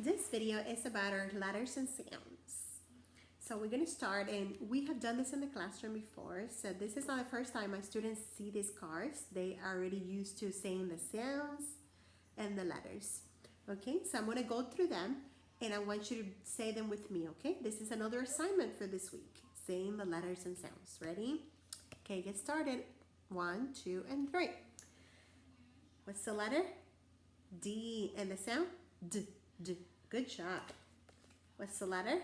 This video is about our letters and sounds. So we're going to start, and we have done this in the classroom before, so this is not the first time my students see these cards. They are already used to saying the sounds and the letters. Okay, so I'm going to go through them, and I want you to say them with me, okay? This is another assignment for this week, saying the letters and sounds. Ready? Okay, get started. 1, 2, and 3. What's the letter? D. And the sound? D. D. Good job. What's the letter?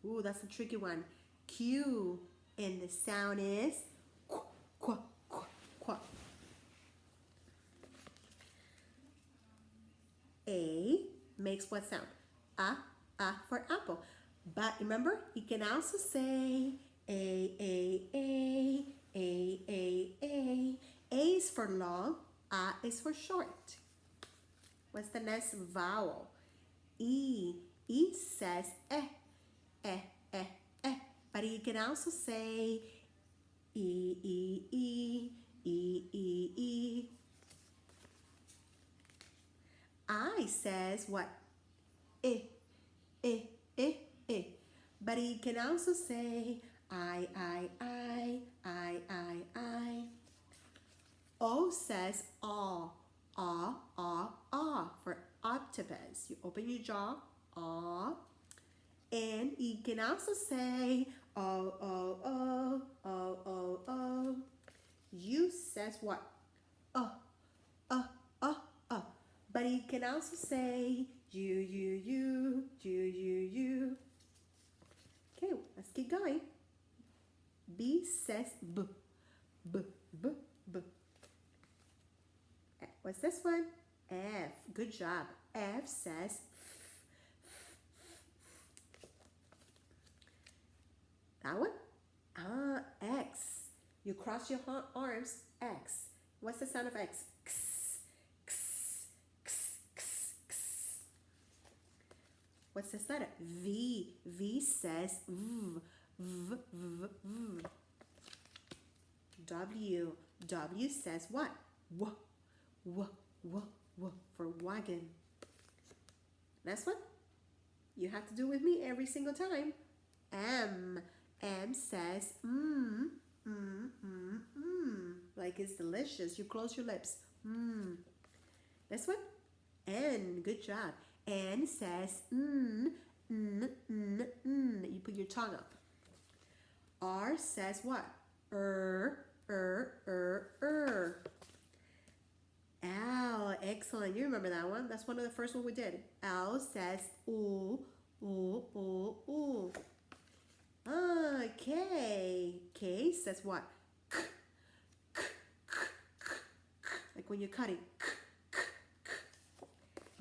Ooh, that's a tricky one. Q. And the sound is qu, qu, qu, qu. A makes what sound? A for apple. But remember, you can also say A. A is for long, A is for short. What's the next vowel? E. E says eh. But you can also say E. I says what? Eh. But you can also say I. O says aw for octopus. You open your jaw, aw. And you can also say oh. U says what? But you can also say you. Okay, let's keep going. B says b. What's this one? F. Good job. F says that one? X. You cross your arms, X. What's the sound of X? X. What's this letter? V. V says v. W. W says what? W for wagon. Next one. You have to do with me every single time. M. M says like it's delicious. You close your lips. This one. N. Good job. N says You put your tongue up. R says what? L. Excellent. You remember that one? That's one of the first one we did. L says ooh. K. K says what? Like when you're cutting.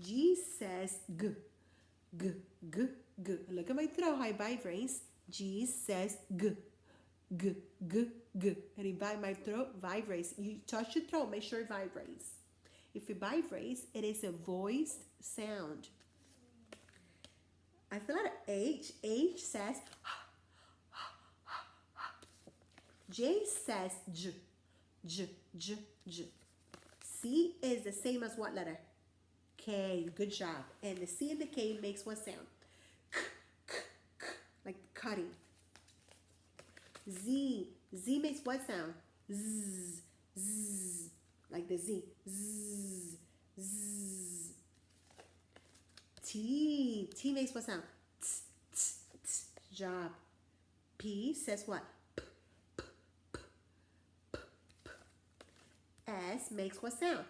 G says g. Look at my throat, how it vibrates. G says g. And my throat vibrates. You touch your throat, make sure it vibrates. If it vibrates, it is a voiced sound. I feel like H. H says J says J. C is the same as what letter? K. Good job. And the C and the K makes what sound? Like cutting. Z. Z makes what sound? Z. Like the Z. Z. T. T makes what sound? Job. P says what? S makes what sound?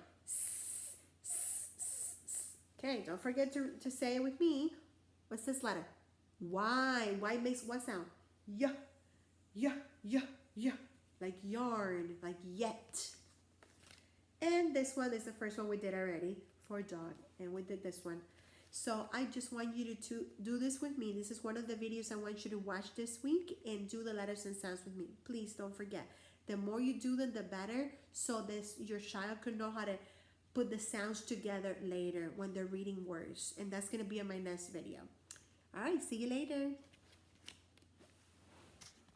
Okay, don't forget to say it with me. What's this letter? Y. Y makes what sound? Yeah. Like yarn, like yet. And this one is the first one we did already for dog. And we did this one. So I just want you to do this with me. This is one of the videos I want you to watch this week and do the letters and sounds with me. Please don't forget. The more you do them, the better. So your child can know how to put the sounds together later when they're reading words. And that's going to be in my next video. All right, see you later.